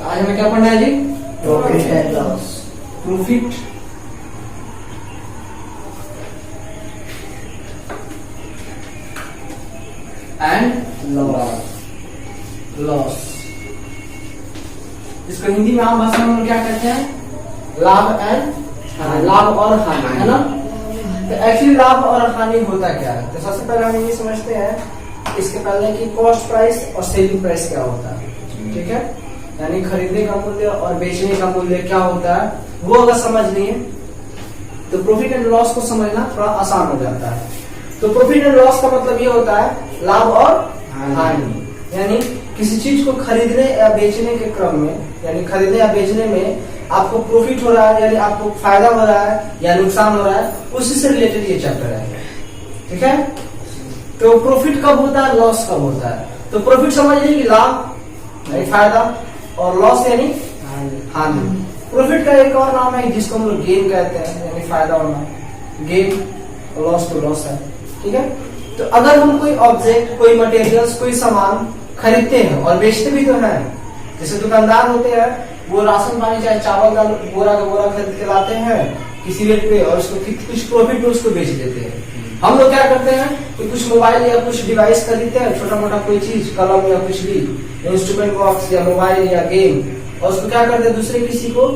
आज हमें क्या पढ़ना है जी? Profit and loss. Profit and loss. इसको हिंदी में आम भाषा में क्या कहते हैं? लाभ और हानि, है ना? तो एक्चुअली लाभ और हानि होता क्या है? तो सबसे पहले हम ये समझते हैं इसके पहले कि कॉस्ट प्राइस और सेलिंग प्राइस क्या होता है, ठीक है? यानी खरीदने का मूल्य और बेचने का मूल्य क्या होता है, वो अगर समझ लिए तो प्रॉफिट एंड लॉस को समझना थोड़ा आसान हो जाता है। तो प्रॉफिट एंड लॉस का मतलब ये होता है लाभ और हानि। यानी किसी चीज को खरीदने या बेचने के क्रम में, यानी खरीदने या बेचने में आपको प्रॉफिट हो रहा है, यानी आपको फायदा हो रहा है या नुकसान हो रहा है, उसी से रिलेटेड ये चैप्टर है, ठीक है? तो प्रॉफिट कब होता है, लॉस कब होता है? तो प्रॉफिट समझ लीजिए लाभ यानी फायदा, और लॉस यानी हानि। प्रॉफिट का एक और नाम है जिसको हम लोग गेन कहते हैं, यानी फायदा होना, गेन। लॉस तो लॉस है, ठीक है? तो अगर हम कोई ऑब्जेक्ट, कोई मटेरियल्स, कोई सामान खरीदते हैं और बेचते भी तो हैं, जैसे दुकानदार होते हैं, वो राशन पानी चाहे चावल का बोरा का बोरा खरीद के लाते हैं किसी रेट पे और उसको कुछ प्रॉफिट में उसको बेच देते हैं। हम लोग क्या करते हैं कि कुछ मोबाइल या कुछ डिवाइस खरीदते हैं, छोटा मोटा कोई चीज, कलम या कुछ भी, इंस्ट्रूमेंट बॉक्स या मोबाइल या गेम, और उसको क्या करते हैं दूसरे किसी को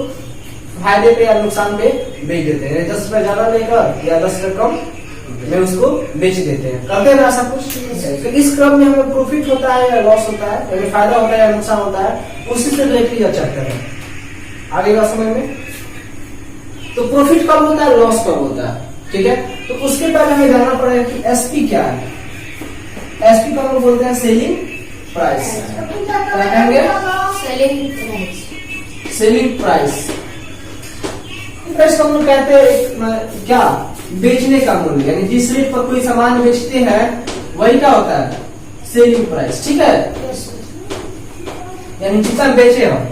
फायदे पे या नुकसान पे बेच देते हैं। 10 रुपए ज्यादा लेकर या 10 रुपए कम में उसको बेच देते हैं, करते हैं ना ऐसा कुछ? तो इस क्रम में हमें प्रॉफिट होता है या लॉस होता है, यानी फायदा होता है या नुकसान होता है, उसी से रिलेटेड यह चैप्टर है। आगे का समय में तो प्रॉफिट कब होता है, लॉस कब होता है, ठीक है? तो उसके पहले हमें जानना पड़ेगा कि एसपी क्या है। एसपी को हम बोलते हैं सेलिंग प्राइस। क्या कहेंगे? Selling price. प्राइस को हम लोग कहते हैं क्या? बेचने का मूल्य, यानी जिस रेट पर कोई सामान बेचते हैं वही क्या होता है? सेलिंग प्राइस, ठीक है? यानी जितना बेचे हम।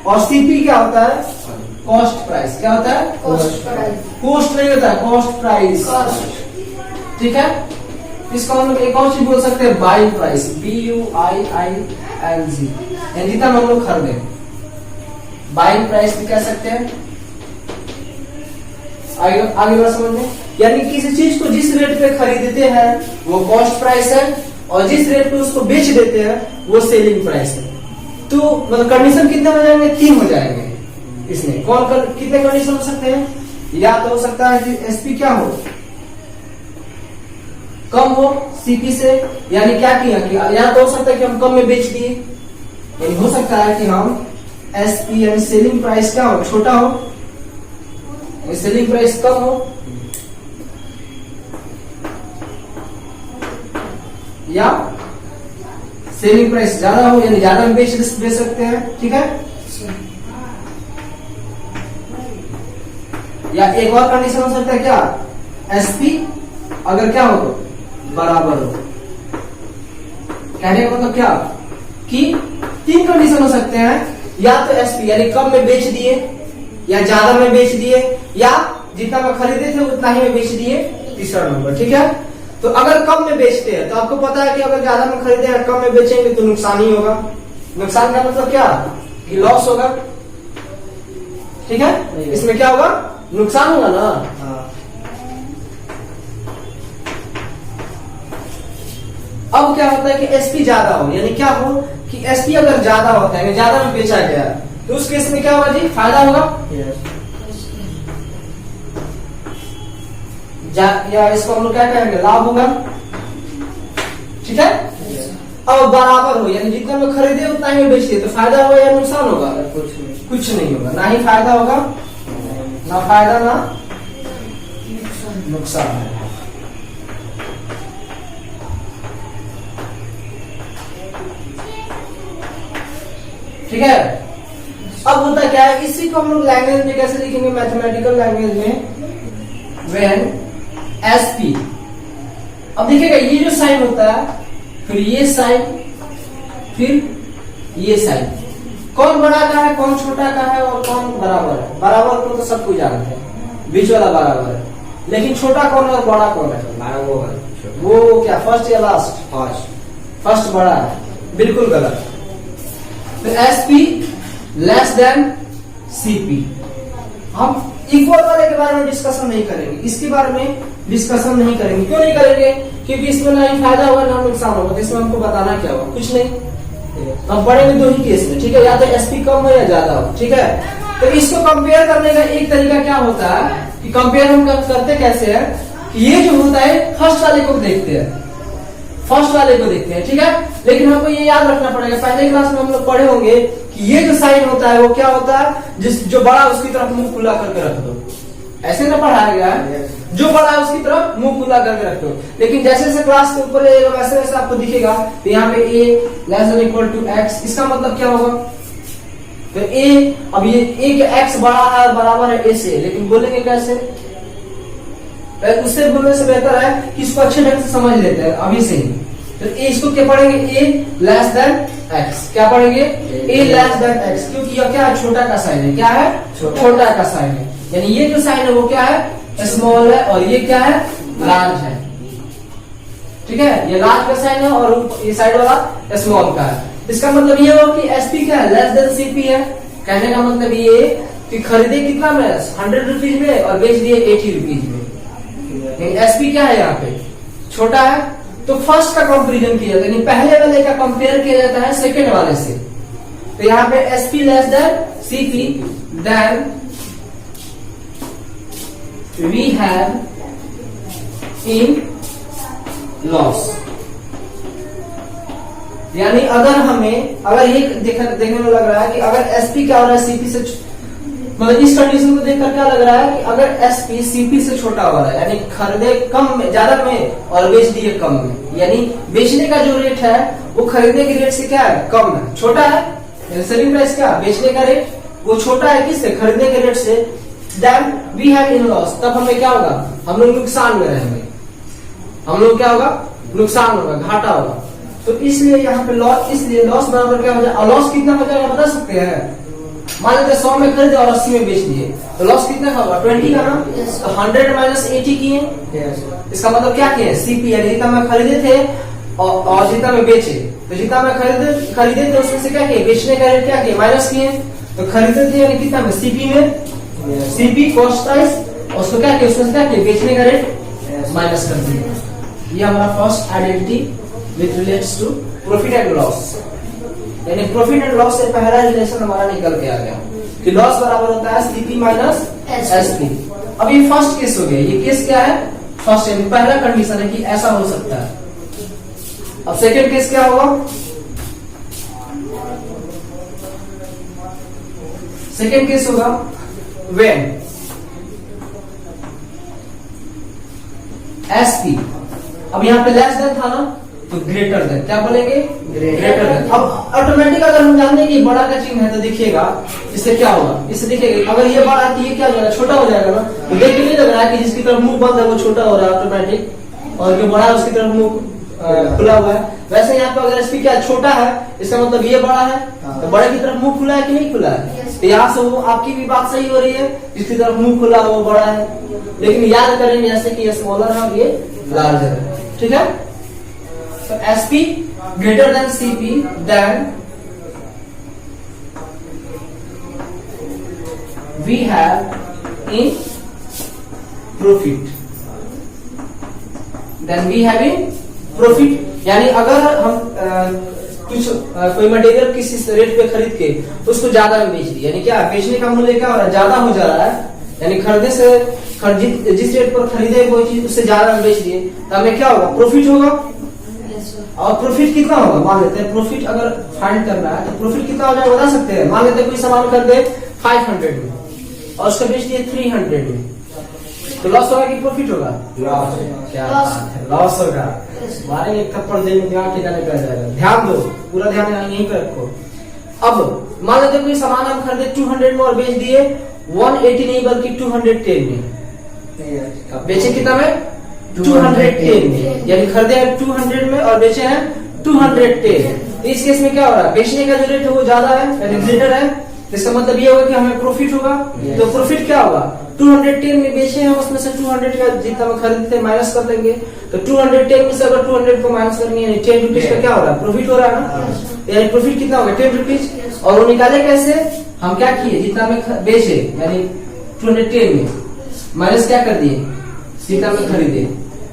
और सीपी क्या होता है? Cost price. क्या होता है? Cost price. कॉस्ट नहीं होता है, कॉस्ट प्राइस, ठीक है? इसको हम लोग एक और चीज बोल सकते हैं, बाइंग प्राइस, BUIING, यानी जितना हम लोग खरीदे, बाइंग प्राइस भी कह सकते हैं। आगे बात समझ में, यानी किसी चीज को जिस रेट पे खरीदते हैं वो कॉस्ट प्राइस है, और जिस रेट पे उसको बेच देते हैं वो सेलिंग प्राइस है। तो मतलब कंडीशन कितने हो जाएंगे? 3 हो जाएंगे इसमें। कितने कंडीशन हो सकते हैं? या तो हो सकता है कि एसपी क्या हो, कम हो सीपी से, यानी क्या किया कि या तो हो सकता है कि हम कम में बेच दिए, यानी हो सकता है कि हम एसपी यानी सेलिंग प्राइस क्या हो, छोटा हो, सेलिंग प्राइस कम हो, या सेलिंग प्राइस ज्यादा हो, यानी ज्यादा में बेच सकते हैं, ठीक है? या एक और कंडीशन हो सकता है क्या, एसपी अगर क्या हो, बराबर हो। कहने का मतलब क्या कि 3 कंडीशन हो सकते हैं, या तो एसपी यानी कम में बेच दिए, या ज्यादा में बेच दिए, या जितना में खरीदे थे उतना ही में बेच दिए, तीसरा नंबर, ठीक है? तो अगर कम में बेचते हैं तो आपको पता है कि अगर ज्यादा में खरीदे और कम में बेचेंगे तो नुकसान ही होगा। नुकसान का मतलब क्या कि लॉस होगा, ठीक है? इसमें क्या होगा, नुकसान होगा ना। अब क्या होता है कि एसपी ज्यादा हो, यानी क्या हो कि एसपी अगर ज्यादा होता है, यानी ज्यादा में बेचा गया, तो उस केस में क्या होगा जी, फायदा होगा। या इसको हम लोग क्या कहेंगे, लाभ होगा, ठीक है? अब बराबर हो, यानी जितना में खरीदे उतना ही में बेचिए, तो फायदा होगा या नुकसान होगा? कुछ नहीं होगा, ना ही फायदा होगा, ना फायदा ना नुकसान। ठीक है? अब होता क्या है, इसी को हम लोग लैंग्वेज में कैसे लिखेंगे, मैथमेटिकल लैंग्वेज में, व्हेन एसपी। अब देखिएगा ये जो साइन होता है, फिर ये साइन, फिर ये साइन, कौन बड़ा का है, कौन छोटा का है, और कौन बराबर है? बराबर को तो सब कुछ जानते हैं, बीच वाला बराबर है, लेकिन छोटा कौन है और बड़ा कौन है? वो क्या, फर्स्ट या लास्ट? फर्स्ट बड़ा है, बिल्कुल गलत। तो एसपी लेस देन सीपी। हम इक्वल वाले के बारे में डिस्कशन नहीं करेंगे, इसके बारे में डिस्कशन नहीं करेंगे। क्यों नहीं करेंगे? क्योंकि इसमें ना ही फायदा होगा ना नुकसान होगा। तो इसमें हमको बताना क्या होगा? कुछ नहीं। हम पढ़ेंगे दो ही केस में, ठीक है, या तो एसपी कम हो या ज्यादा हो, ठीक है। तो इसको कंपेयर करने का एक तरीका क्या होता है कि कंपेयर हम करते कैसे है कि ये जो होता है फर्स्ट वाले को देखते हैं, फर्स्ट वाले को देखते हैं, ठीक है। लेकिन हमको ये याद रखना पड़ेगा, पहले क्लास में हम लोग पढ़े होंगे कि ये जो साइन होता है वो क्या होता है, जो बड़ा उसकी तरफ मुंह खुला करके रख दो, ऐसे ना पढ़ाया गया है, जो बड़ा है उसकी तरफ मुंह खुला करके रख दो। लेकिन जैसे जैसे क्लास के ऊपर वैसे वैसे आपको दिखेगा, तो यहाँ पे a less than equal to x, इसका मतलब क्या होगा? तो a, अब ये a के x बड़ा है बराबर है a से, लेकिन बोलेंगे कैसे? उससे बोलने से बेहतर है कि इसको अच्छे ढंग से समझ लेते हैं अभी से ही। तो a इसको क्या पढ़ेंगे? a लेस देन x, क्या पढ़ेंगे? a लेस देन x, क्योंकि यह क्या है? छोटा का साइन है। क्या है? छोटा का साइन है। यानी ये जो साइन है वो क्या है? स्मॉल है, और ये क्या है? लार्ज है, ठीक है। ये लार्ज का साइन है और ये साइड वाला स्मॉल का है। इसका मतलब ये हो कि एसपी क्या है? लेस देन सीपी है। कहने का मतलब ये कि खरीदे कितना में? 100 रुपीज में और बेच दिए 80 रुपीज में। एसपी क्या है? यहाँ पे छोटा है। तो फर्स्ट का कंपेरिजन किया जाता है, यानी पहले वाले का कंपेयर किया जाता है सेकंड वाले से। तो यहाँ पे SP less than CP, then we have in loss. यानी अगर ये देखने में लग रहा है कि अगर एसपी क्या हो रहा है सीपी से, मतलब इस कंडीशन को देखकर क्या लग रहा है कि अगर एसपी सीपी से छोटा हो रहा है, यानी खरीदे कम में, ज्यादा में और बेच दिए कम में, यानी बेचने का जो रेट है वो खरीदने के रेट से क्या है? कम है, छोटा है। सेलिंग प्राइस क्या? बेचने का रेट वो छोटा है किससे? खरीदने के रेट से। Then we have in loss, तब हमें क्या होगा? हम लोग नुकसान में रहेंगे। हम लोग क्या होगा? नुकसान होगा, घाटा होगा। तो इसलिए यहाँ पे लॉस, इसलिए लॉस बराबर क्या हो जाएगा? लॉस कितना हो जाएगा बता सकते हैं? मान लेते 100 में खरीदे और 80 में बेच दिए, तो लॉस कितना का होगा? 20 का ना। तो 100 माइनस 80 किए, इसका मतलब क्या किए? सीपी, यानी जितना में खरीदे थे और जितना में बेचे, तो जितना में खरीदे थे उसमें से क्या किए? बेचने का रेट क्या किए? माइनस किए। तो खरीदे थे यानी कितना में? सीपी में, सीपी कॉस्ट प्राइस, और उसको क्या किया? उसमें क्या किया? बेचने का रेट माइनस कर दिया। ये हमारा first identity which relates to profit and loss. यानी प्रॉफिट एंड लॉस से पहला रिलेशन हमारा निकल के आ गया कि लॉस बराबर होता है सीपी माइनस एसपी। अब ये फर्स्ट केस हो गया। ये केस क्या है? फर्स्ट है, पहला कंडीशन है कि ऐसा हो सकता है। अब सेकंड केस क्या होगा? सेकंड केस होगा व्हेन एसपी, अब यहाँ पे लेस देन था ना, तो ग्रेटर देन, क्या बोलेंगे? Greater than. अब ऑटोमेटिक अगर हम जानते हैं कि बड़ा का चिन्ह है तो देखिएगा इससे क्या होगा? इससे देखिएगा अगर ये बड़ा है तो ये क्या हो जाएगा? छोटा हो जाएगा ना। तो देख के नहीं लग रहा है कि जिसकी तरफ मुंह बंद है वो छोटा हो रहा है ऑटोमेटिक, और जो बड़ा है उसकी तरफ मुंह खुला हुआ है। वैसे यहाँ पे अगर एसपी क्या छोटा है, इसका मतलब ये बड़ा है, तो बड़े की तरफ मुंह खुला है कि नहीं खुला है? तो यहाँ से वो आपकी भी बात सही हो रही है, जिसकी तरफ मुंह खुला है वो बड़ा है। लेकिन याद करेंगे जैसे कि ये स्मॉलर है और ये लार्जर है, ठीक है। तो SP greater than CP, then we have in profit, then we have in profit. यानी अगर हम कुछ कोई मटेरियल किसी रेट पे खरीद के उसको ज्यादा में बेच दिया, यानी क्या बेचने का मूल्य क्या हो रहा है? ज्यादा हो जा रहा है, यानी खरीदे से जिस रेट पर खरीदे कोई चीज उससे ज्यादा में बेच दिए, तो हमें क्या होगा? प्रॉफिट होगा। और प्रॉफिट कितना होगा? मान लेते हैं प्रॉफिट अगर फाइंड करना है तो प्रॉफिट कितना हो जाएगा बता सकते हैं? मान लेते हैं कोई सामान खरीदे 500 में और उसका बेच दिए 300 में, तो लॉस होगा कि प्रॉफिट होगा? लॉस। क्या लॉस होगा? मारेंगे एक थप्पड़ देने दिमाग ठिकाने पे आ जाएगा। ध्यान दो, पूरा ध्यान यहीं पे रखो। अब मान लेते कोई सामान हम खरीदे 200 में और बेच दिए 180 नहीं बल्कि 210 में। बेचे कितना में? 210 में, यानी खरीदे हैं 200 में और बेचे हैं 210। इस केस में क्या हो रहा है? बेचने का जो रेट है वो ज्यादा है, यानी ग्रेटर है। इसका मतलब ये होगा कि हमें प्रॉफिट होगा। तो प्रॉफिट क्या होगा? 210 में बेचे हैं, उसमें से 200 का जितना में खरीदते माइनस कर देंगे, तो 210 में से अगर 200 को माइनस करेंगे यानी 10 रुपीज का क्या हो रहा है? प्रॉफिट हो रहा है ना। यानी प्रॉफिट कितना होगा? 10 रुपीज। और वो निकाले कैसे, हम क्या किए, जितना में बेचे यानी 210 में माइनस क्या कर दिए, जितना में खरीदे।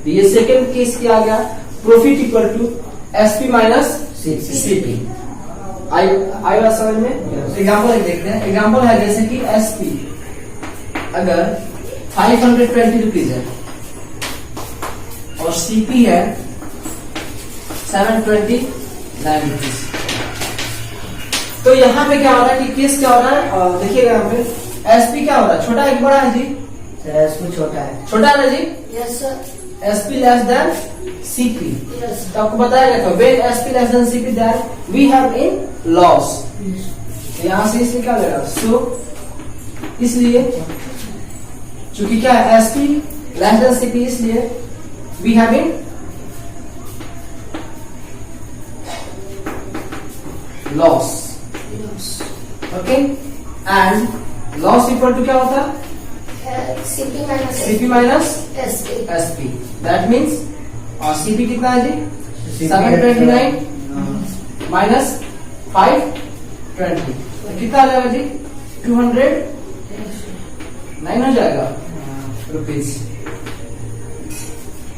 तो ये सेकंड केस क्या आ गया, profit equal to SP minus CP. आई बात समझ में। एग्जाम्पल देखते हैं। एग्जाम्पल है जैसे कि एसपी अगर 520 रुपीज है और सीपी है 729 रुपीज। तो यहाँ पे क्या हो रहा है कि केस क्या हो रहा है, देखिएगा यहाँ पे एसपी क्या हो रहा है, छोटा एक बड़ा है जी, एसपी छोटा है। छोटा है ना जी, yes sir. SP less than CP. Yes. तो आपको बताया गया था when SP less than CP that we have in loss. यहाँ से इसलिए क्या लेगा, सो इसलिए चूंकि क्या है एसपी लेस देन सीपी, इसलिए we have in loss. Okay, and loss equal to क्या होता है, CP minus CP minus SP. SP. That means और सीपी कितना है जी, 729 माइनस 520 कितना आ जाएगा जी, 209 हो जाएगा रुपीज।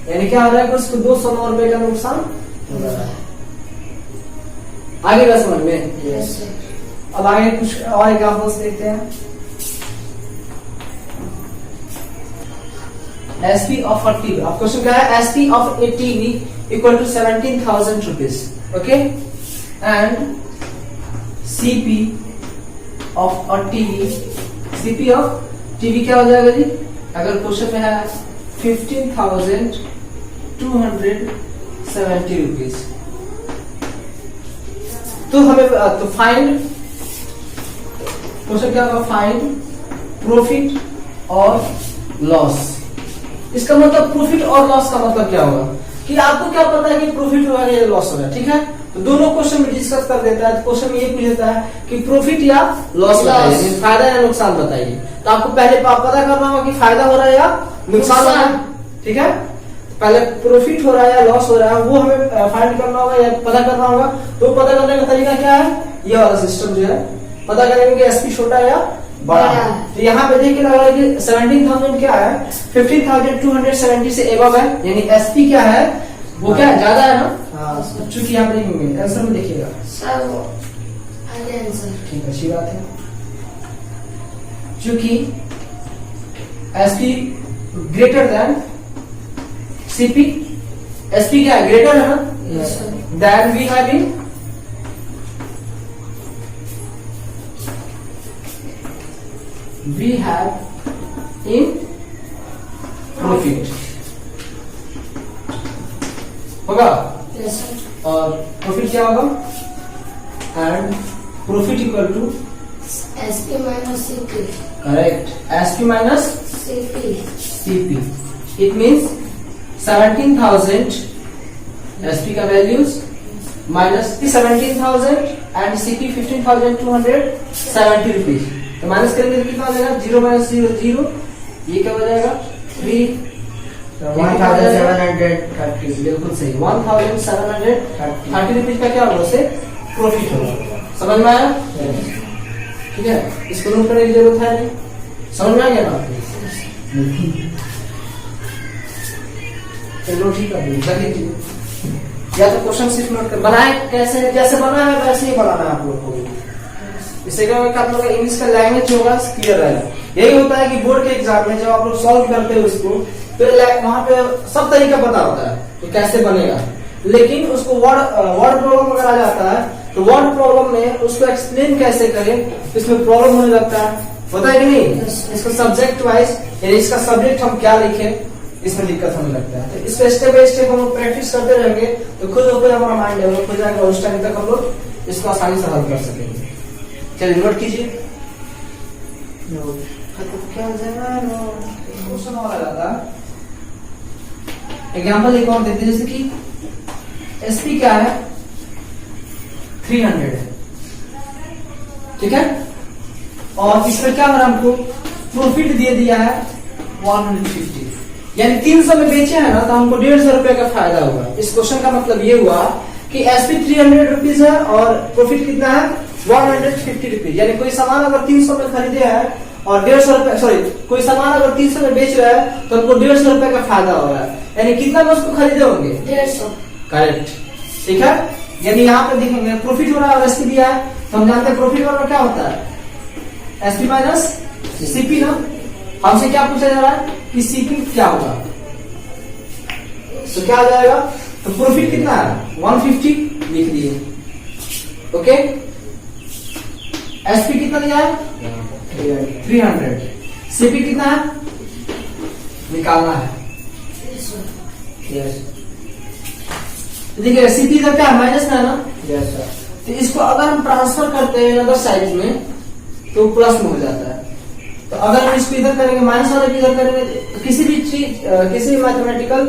यानी क्या हो रहा है कि उसको 209 रुपए का नुकसान हो रहा है। आगे का समझ में। Yes sir. अब आगे कुछ और एग्जाम्पल्स देखते हैं। एसपी ऑफ अ टीवी, अब क्वेश्चन क्या है, SP of a TV equal to 17,000 rupees. Okay, and CP of a TV, CP of TV क्या हो जाएगा जी, अगर क्वेश्चन में है 15,270 रुपीज। तो हमें तो फाइंड, क्वेश्चन क्या होगा, फाइंड प्रॉफिट और लॉस। इसका मतलब प्रॉफिट और लॉस का मतलब क्या होगा कि आपको क्या पता है कि प्रॉफिट हो रहा है या लॉस हो रहा है, ठीक है। तो दोनों क्वेश्चन में डिस्कस कर देता है। तो क्वेश्चन में ये पूछ देता है कि प्रॉफिट या लॉस बताइए, फायदा या नुकसान बताइए। तो आपको पहले पता करना होगा कि फायदा हो रहा है या नुकसान हो रहा है, ठीक है। पहले प्रॉफिट हो रहा है या लॉस हो रहा है वो हमें फाइंड करना होगा या पता करना होगा। तो पता करने का तरीका क्या है, ये वाला सिस्टम जो है, पता करेंगे कि एसपी छोटा है या बड़ा है। तो यहाँ पे देखिए लग रहा है कि 17,000 क्या है, 15,270 से एबव है, यानी एसपी क्या है वो क्या ज्यादा है ना। हाँ। चूंकि यहाँ पे देखेंगे आंसर में देखिएगा सर वो आगे आंसर। ठीक, अच्छी बात है। चूंकि SP greater than CP, SP क्या है ग्रेटर है ना, yes sir. Then we have in we have in profit होगा। Yes sir. और प्रॉफिट क्या होगा, and profit equal to SP minus CP. Correct, SP minus CP. CP. It means 17,000 SP का values minus 17,000 and CP 15,270 rupees. तो minus करेंगे तो कितना हो जाएगा, 0 माइनस 0 0, ये क्या हो जाएगा 3, 1730। बिल्कुल सही, 1730 रुपीज का क्या होगा, उसे प्रॉफिट होगा। समझ में आया, ठीक है। इसको नोट करने की जरूरत है नहीं, समझ में आ गया ना आपको। चलो ठीक है, जल्दी कीजिए। या तो क्वेश्चन सिर्फ नोट कर, बनाए कैसे जैसे बना है वैसे ही बनाना है आप लोग को। इससे क्या होगा कि आप लोग का इंग्लिश का लैंग्वेज होगा क्लियर रहेगा। यही होता है कि बोर्ड के एग्जाम में जब आप लोग सॉल्व करते हो इसको, तो वहां पे सब तरीका पता होता है कि कैसे बनेगा, लेकिन उसको वर्ड प्रॉब्लम अगर आ जाता है तो वर्ड प्रॉब्लम में उसको एक्सप्लेन कैसे करें, इसमें प्रॉब्लम होने लगता है, होता है कि नहीं। इसको सब्जेक्ट वाइज यानी इसका सब्जेक्ट हम क्या लिखें, इसमें दिक्कत होने लगता है। तो इसको स्टेप बाय स्टेप हम लोग प्रैक्टिस करते रहेंगे तो खुद ऊपर हमारा माइंड डेवलप हो जाएगा, उस टाइम तक हम लोग इसको आसानी से हल कर सकेंगे। चलिए नोट कीजिए। क्वेश्चन और आ जाता है, एग्जाम्पल एक और देते हैं, जैसे कि एसपी क्या है 300 है, ठीक है। और इसमें क्या हो रहा है, हमको प्रॉफिट दे दिया है 150, यानी 300 में बेचे हैं ना, तो हमको 150 रुपए का फायदा हुआ। इस क्वेश्चन का मतलब ये हुआ कि एसपी 300 रुपीज है और प्रॉफिट कितना है 150 रुपीज, यानी कोई सामान अगर 300 में खरीदे हैं और 150 रुपए, सॉरी कोई सामान अगर 300 में बेच रहा है तो हमको 150 रुपए का फायदा हो रहा है, यानी कितना में उसको खरीदे होंगे 150। करेक्ट। ठीक है, यानी यहाँ पे देखेंगे प्रॉफिट हो रहा है और एसपी दिया है, तो हम जानते हैं प्रॉफिट और क्या होता है एसपी माइनस सीपी ना। हमसे क्या पूछा जा रहा है कि सीपी क्या होगा, तो क्या आ जाएगा, तो प्रॉफिट कितना है 150 लिख दिए। ओके, एसपी कितना दिया है 300, सीपी कितना है निकालना है। यस, देखिए सीपी इधर क्या है माइनस में है ना। यस सर, तो इसको अगर हम ट्रांसफर करते हैं अदर साइड में तो प्लस में हो जाता है। तो अगर हम इसको इधर करेंगे माइनस वाले इधर करेंगे तो किसी भी चीज किसी भी मैथमेटिकल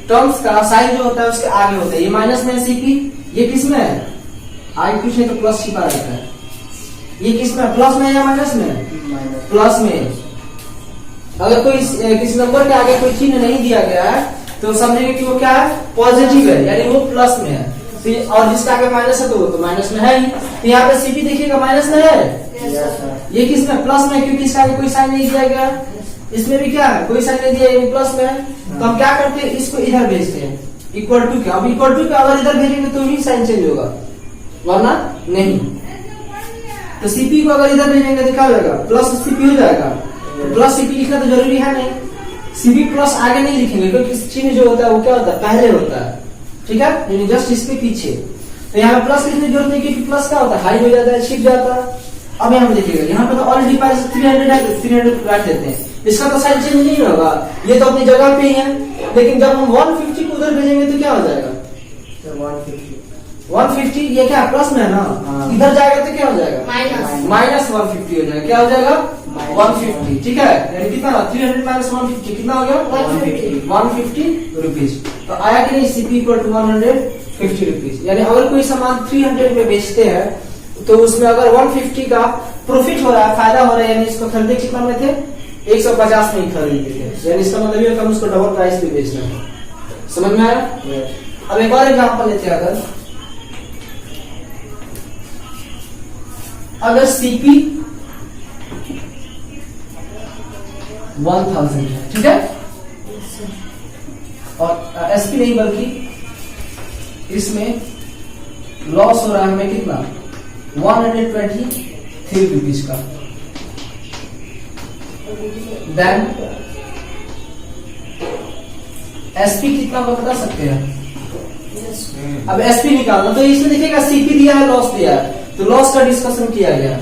टर्म्स का साइन जो होता है उसके आगे होता है। ये माइनस में है सीपी, ये किस में है आगे कुछ नहीं तो प्लस छिपा रहता है। ये किस में प्लस में है या माइनस में प्लस में। अगर कोई किसी नंबर के आगे कोई चिन्ह नहीं दिया गया है तो समझेंगे कि वो क्या है पॉजिटिव है, यानी वो प्लस में है। तो और जिसका आगे माइनस है तो वो तो माइनस में है ही। तो यहाँ पे सीपी देखिएगा माइनस में है, ये किस में प्लस में, क्योंकि इसका आगे कोई साइन नहीं दिया गया। इसमें भी क्या है कोई साइन नहीं दिया, ये प्लस में है। तो हम क्या करते हैं इसको इधर भेजते हैं इक्वल टू के। अब इक्वल टू के अगर इधर भेजेंगे तो ही साइन चेंज होगा वरना नहीं। तो सीपी को अगर इधर भेजेंगे तो क्या हो जाएगा प्लस सीपी हो जाएगा। प्लस सीपी लिखना तो जरूरी है नहीं, सीपी प्लस आगे नहीं लिखेंगे क्योंकि चिन्ह जो होता है वो क्या होता है पहले होता है। ठीक है, यानी जस्ट इसके पीछे। तो यहाँ पे प्लस लिखने की जरूरत नहीं क्योंकि प्लस क्या होता है हाई हो जाता है छिप जाता है। अब यहाँ पे देखिएगा यहाँ पे तो ऑलरेडी 300 है, 300 काट देते हैं, इसका तो साइन चेंज नहीं होगा, ये तो अपनी जगह पे ही है। लेकिन जब हम 150 को उधर भेजेंगे तो क्या हो जाएगा 150, ये क्या प्लस में है ना, इधर जाएगा तो क्या हो जाएगा माइनस 150 हो जाएगा। क्या हो जाएगा 150। ठीक है, यानी कितना 300 माइनस 150 कितना हो गया 150 रुपीज। तो आया कि नहीं सीपी इक्वल टू 150 रुपीज। यानी अगर कोई सामान 300 में बेचते हैं तो उसमें अगर 150 का प्रॉफिट हो रहा है फायदा हो रहा है, यानी इसको खरीदे कितना में थे 150 में ही खरीदते थे, यानी इसका मतलब ये हम उसको डबल प्राइस पे बेच रहे हैं। समझ में आया। अब एक और एग्जाम्पल लेते हैं, अगर सीपी 1000 है, ठीक है, और एसपी नहीं बल्कि इसमें लॉस हो रहा है हमें कितना 123 रुपीज का। देन एसपी कितना होगा बता सकते हैं। अब एसपी निकालना तो इसमें देखिएगा सीपी दिया है लॉस दिया है, तो लॉस का डिस्कशन किया गया।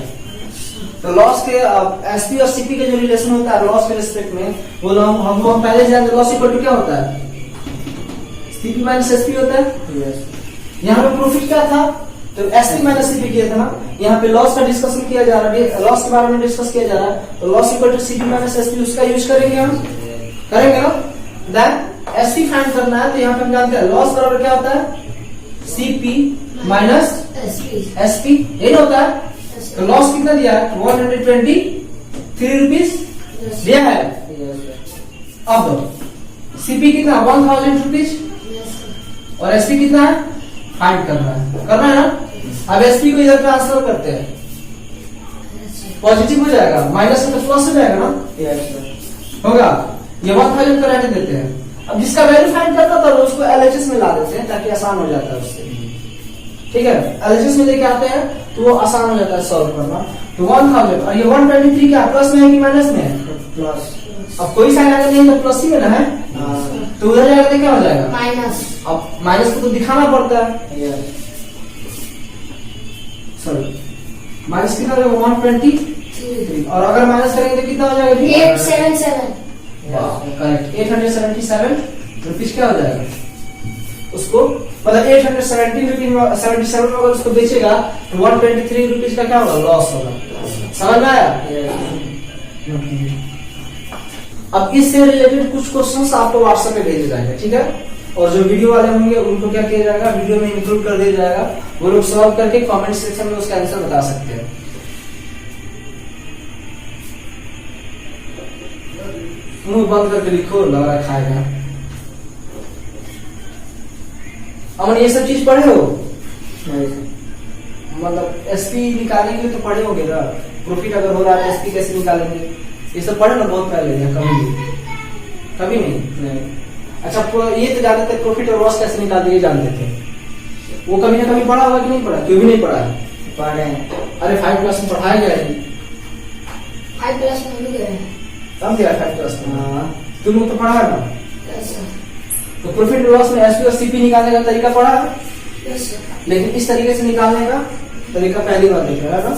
तो लॉस के एसपी और सीपी का जो रिलेशन होता है लॉस के रिस्पेक्ट में वो हमको हम पहले जानेंगे। लॉस इक्वल टू क्या होता है सीपी माइनस एसपी होता है। यहाँ पे प्रॉफिट क्या था तो एसपी माइनस सीपी किया था ना, यहाँ पे लॉस का डिस्कशन किया जा रहा है, लॉस के बारे में डिस्कस किया जा रहा है। तो loss equal to CP minus SP उसका यूज करेंगे हम, करेंगे ना। देन एसपी फाइंड करना है तो यहाँ पे हम जानते हैं लॉस बराबर क्या होता है सीपी माइनस एसपी, यही होता है। तो लॉस कितना दिया है 123 रुपीज दिया है। अब सीपी कितना 1000 रुपीज और एसपी कितना है फाइंड करना है ना। अब एसपी को इधर ट्रांसफर करते हैं, पॉजिटिव हो जाएगा, माइनस में तो प्लस हो जाएगा ना, होगा। ये 1000 को रहने देते हैं। अब जिसका वैल्यू फाइंड करना था उसको एलएचएस में ला देते हैं ताकि आसान हो जाता है उससे। ठीक है, एलएचएस में लेके आते हैं तो वो आसान हो जाता है सॉल्व करना। तो 1000 और ये 123 क्या प्लस में है कि माइनस में है प्लस। अब कोई साइन आगे नहीं तो प्लस ही में ना है, तो उधर जाएगा तो क्या हो जाएगा माइनस। अब माइनस को तो दिखाना पड़ता है, सॉरी माइनस कितना हो जाएगा 123 और अगर माइनस करेंगे तो कितना हो जाएगा 877। करेक्ट 877 रुपीज क्या हो जाएगा उसको, मतलब 877 में अगर उसको बेचेगा तो 123 रुपीज का क्या होगा लॉस होगा। समझ में आया। अब इससे रिलेटेड कुछ क्वेश्चंस आपको व्हाट्सएप पे भेजे जाएंगे, ठीक है। और जो वीडियो वाले होंगे उनको क्या किया जाएगा वीडियो में इंक्लूड कर दिया जाएगा, वो लोग सॉल्व करके कमेंट सेक्शन में उसका आंसर बता सकते हैं। मुंह बंद करके लिखो, लग रहा है खाएगा। अमन ये सब चीज पढ़े हो मतलब एसपी निकालने के लिए तो पढ़े होंगे ना, प्रॉफिट अगर हो रहा है एसपी कैसे निकालेंगे, ये सब पढ़े ना बहुत पहले या कभी नहीं। अच्छा ये तो जानते थे प्रॉफिट और लॉस कैसे निकालते ये जानते थे, वो कभी ना कभी पढ़ा होगा कि नहीं पढ़ा, क्यों भी नहीं पढ़ा है? पढ़े। अरे 5 क्लास में पढ़ाया गया है, 5 क्लास में भी गए हैं। कब गया 5 क्लास में? हाँ। तुम लोग तो पढ़ा है ना, यस सर। तो प्रॉफिट और लॉस में एसपी और सीपी निकालने का तरीका पढ़ा है, यस सर। लेकिन इस तरीके से निकालने का तरीका पहली बार देख रहे हैं ना।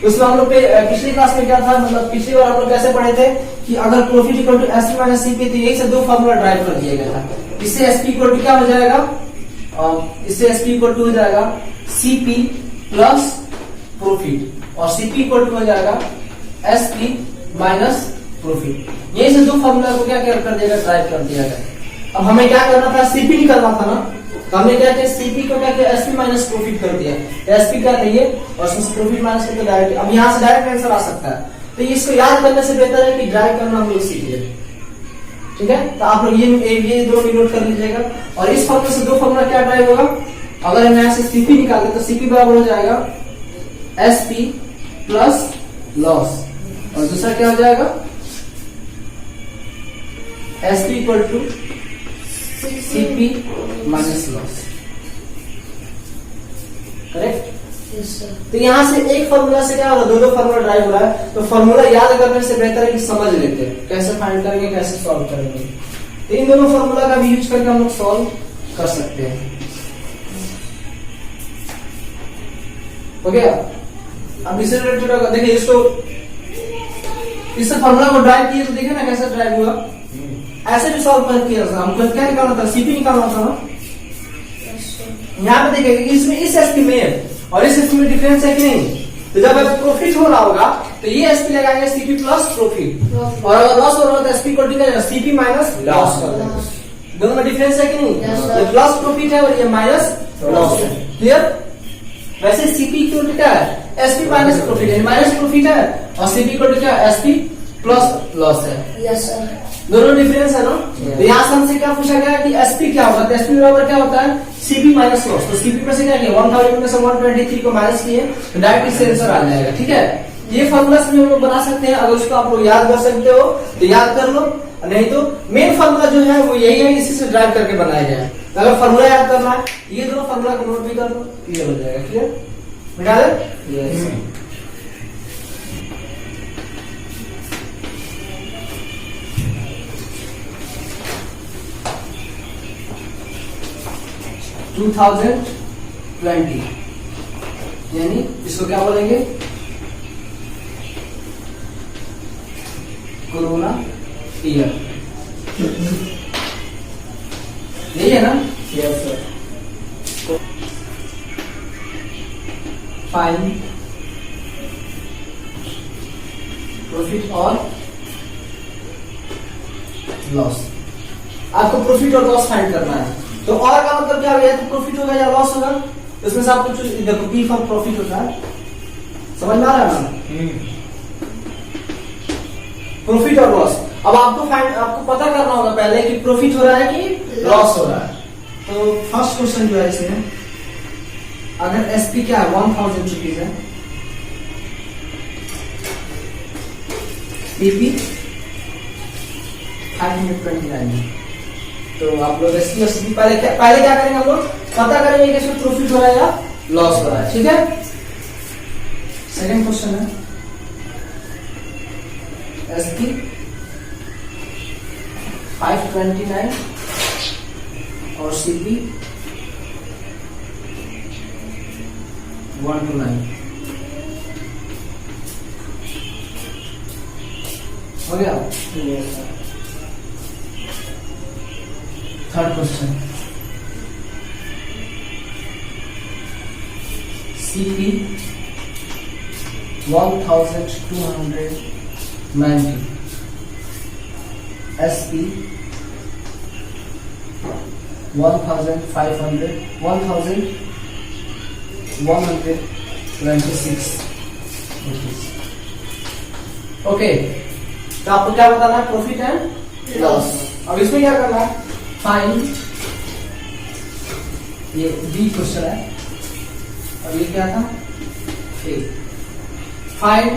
उसमें हम लोग पिछली क्लास में क्या था, मतलब पिछली बार हम लोग कैसे पढ़े थे कि अगर profit equal to SP minus CP, तो यही से दो फॉर्मूला ड्राइव कर दिया गया था। इससे एसपी इक्वल टू क्या हो जाएगा, इससे एसपी इक्वल टू हो जाएगा सीपी प्लस प्रॉफिट, और सीपी इक्वल टू हो जाएगा एसपी माइनस प्रॉफिट। यही से दो फॉर्मूला को क्या कर दिया, ड्राइव कर दिया गया। अब हमें क्या करना था, सीपी निकालना था ना, तो हमने क्या किया, सीपी को क्या किया, एसपी माइनस प्रॉफिट कर दिया। एसपी क्या नहीं है और उसमें प्रॉफिट माइनस करके डायरेक्ट, अब यहाँ से डायरेक्ट आंसर आ सकता है, तो इसको याद करने से बेहतर है कि ड्राइव करना हम लोग सीख ले। ठीक है, तो आप लोग ये दो नोट कर लीजिएगा। और इस फॉर्मूले से दो फॉर्मूला क्या ड्राइव होगा, अगर हम यहाँ से सीपी निकाले तो सीपी बराबर हो जाएगा एसपी प्लस लॉस, और दूसरा क्या हो जाएगा SP equal to CP minus loss. Correct. Yes sir. तो यहाँ से एक फॉर्मूला से क्या होगा, दो फॉर्मूला ड्राइव हो रहा है, तो फॉर्मूला याद करने से बेहतर है कि समझ लेते हैं कैसे फाइंड करेंगे, कैसे सॉल्व करेंगे। तो इन दोनों फॉर्मूला का भी यूज करके हम लोग सॉल्व कर सकते हैं। हो गया। अब इससे रिलेटेड होगा, देखिए इससे फॉर्मूला को ड्राइव किए तो देखिए ना कैसे ड्राइव हुआ, ऐसे भी सॉल्व कर किया था। हमको क्या निकालना था, सीपी निकालना था ना। यहाँ पे देखिए इसमें इस एसपी में और इस एसपी में डिफरेंस है कि नहीं, तो जब प्रॉफिट हो रहा होगा तो ये एसपी लगाएंगे सीपी प्लस प्रॉफिट, और अगर लॉस हो रहा है तो एसपी को डिफरेंस सीपी माइनस लॉस कर देंगे। दोनों में डिफरेंस है कि नहीं, ये प्लस प्रॉफिट है और ये माइनस लॉस है। क्लियर। वैसे सीपी इक्वल टू क्या है, एसपी माइनस प्रॉफिट है, माइनस प्रॉफिट है, और सीपी इक्वल टू क्या है, एसपी प्लस लॉस है। Yes sir. दोनों डिफरेंस है ना। तो यहाँ से हमसे क्या पूछा गया कि एसपी क्या होगा, तो एसपी बराबर क्या होता है सीपी माइनस लॉस। तो सीपी में से क्या किया, 1000 में से 123 को माइनस किए तो डायरेक्ट इससे आंसर आ जाएगा। ठीक है, ये फॉर्मूला से हम लोग बना सकते हैं, अगर उसको आप लोग याद कर सकते हो तो याद कर लो, नहीं तो मेन फॉर्मूला जो है वो यही है, इसी से ड्राइव करके बनाया गया है। अगर फॉर्मूला याद करना है, ये दोनों फॉर्मूला को नोट भी कर लो, क्लियर हो जाएगा। क्लियर, मिटा दे। 2020 यानी इसको क्या बोलेंगे, कोरोना ईयर। यही है ना। Yes sir. फाइन प्रॉफिट और लॉस, आपको प्रॉफिट और लॉस फाइंड करना है। तो और का मतलब क्या होगा, तो प्रॉफिट होगा या लॉस होगा, इसमें से आपको देखो पी फॉर प्रॉफिट होता है, समझ में आ रहा है ना, प्रॉफिट और लॉस। अब आपको पता करना होगा पहले कि प्रॉफिट हो रहा है कि लॉस हो रहा है। तो फर्स्ट क्वेश्चन जो है इसमें, अगर एसपी क्या है 1000 रुपीज है, पीपी 529 है, तो आप लोग एसपी और सीपी पहले क्या करेंगे, हम लोग पता करेंगे कि इसमें प्रॉफिट हो रहा है या लॉस हो रहा है। ठीक है, सेकंड क्वेश्चन है एसपी 529 और सीपी 129 हो गया। Third question, CP 1290, SP 1126 rupees. Okay, तो आपको क्या बताना है, प्रॉफिट एंड लॉस। अब इसमें क्या करना है, फाइंड, ये बी क्वेश्चन है, और ये क्या था फाइंड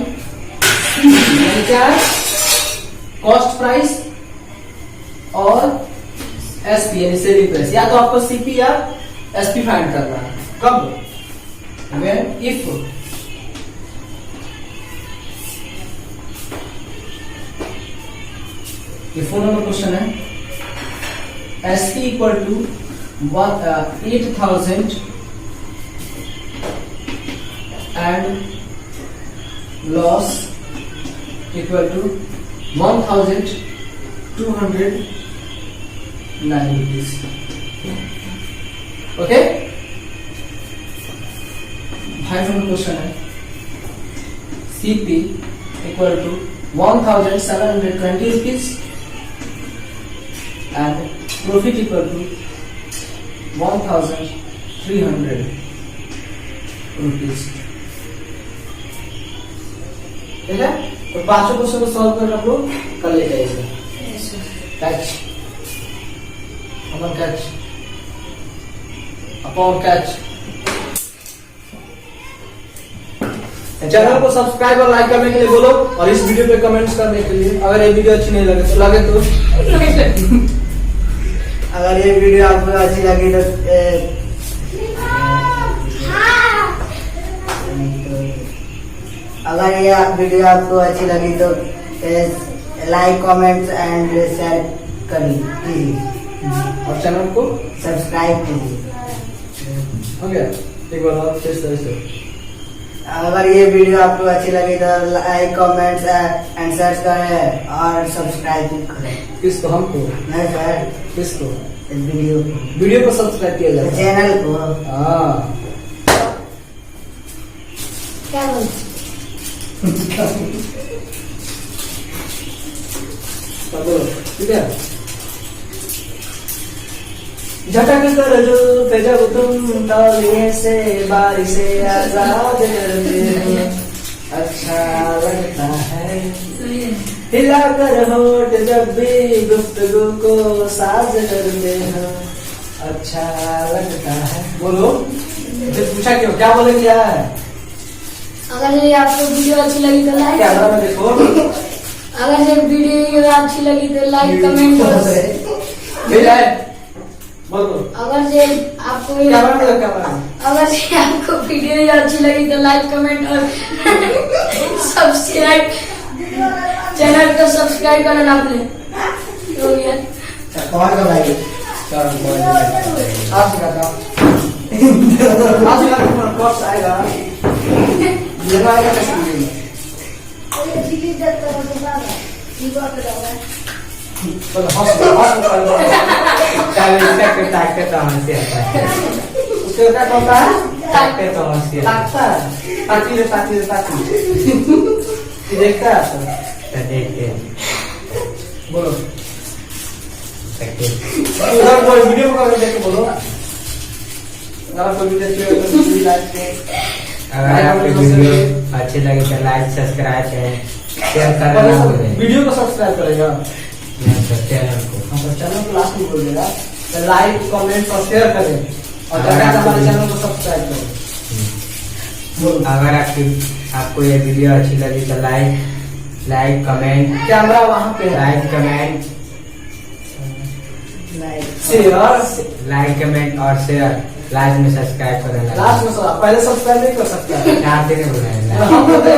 क्या है, कॉस्ट प्राइस और एसपी यानी सेलिंग प्राइस, या तो आपको सीपी या एसपी फाइंड करना है। कब? व्हेन इफ ये 4 नंबर क्वेश्चन है। SP equal to 8,000 and loss equal to 1,209 rupees. Okay, 5 number question है। CP equal to 1,720 rupees and profit equal to 1,300 rupees. ठीक है, तो पांचों क्वेश्चन को सॉल्व कर आप लोग कर ले जाइएगा। Yes, sir. कैच अपन कैच अपॉन कैच। चैनल को सब्सक्राइब और लाइक करने के लिए बोलो, और इस वीडियो पे कमेंट्स करने के लिए। अगर ये वीडियो अच्छी नहीं लगे तो अगर ये वीडियो आपको अच्छी लगी तो अगर ये वीडियो आपको अच्छी लगी तो लाइक कमेंट्स एंड शेयर कीजिए और चैनल को सब्सक्राइब कीजिए। हो गया, एक बार और इस तरह से। अगर ये वीडियो आपको अच्छी लगी तो लाइक कमेंट्स एंड शेयर करें और सब्सक्राइब करें। किसको? हमको? नहीं सर, किसको? इस वीडियो को सब्सक्राइब किया जाए, चैनल को। हाँ। क्या बोलते? तो बोलो, ठीक है। झटक कर जुल्फ जब तुम तौलिए से बारिशे आजाद करते हो, अच्छा लगता है। हिला कर होठ जब भी गुफ्तगू को साज करते हो, अच्छा लगता है। बोलो, मुझे पूछा क्यों, क्या बोले क्या है? अगर ये आपको वीडियो अच्छी लगी तो लाइक, कैमरा में देखो। अगर ये वीडियो अच्छी लगी तो लाइक कमेंट मिल जाए, बोलो। अगर ये आपको कैमरा में लग, कैमरा में। अगर ये आपको वीडियो अच्छी लगी तो लाइक कमेंट और सब्सक्राइब, चैनल को सब्सक्राइब करना आपने हो गया। कौन बनाएगी? आज का कॉस्ट आएगा, ये आएगा कैसे मिलेगा? चलो उसके क्या होता है? ताकता है, ताकती देखता है। बोलो, उधर कोई वीडियो को देख के बोलो। अगर कोई वीडियो अच्छी लगे अगर आपको वीडियो अच्छी लगे तो लाइक सब्सक्राइब करें, शेयर करना ना भूलें। वीडियो को सब्सक्राइब करेगा, चैनल को। हाँ तो चैनल को लास्ट में बोल देगा, तो लाइक कमेंट और शेयर करें, और हमारे चैनल को सब्सक्राइब करें। अगर आपको ये वीडियो अच्छी लगी तो लाइक कमेंट, कैमरा वहाँ पे है, like comment share, like comment और शेयर, लास्ट में सब्सक्राइब करें। लास्ट में पहले सब्सक्राइब नहीं कर सकता है। चार दिन बुलाए हम बोलते हैं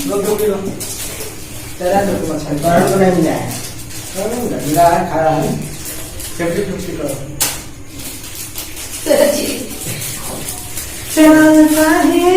लोग किलो तेरा तो तुम अच्छा कौन को नहीं मिला है? मिला है, खाया है, 50-50 करो। चल रहे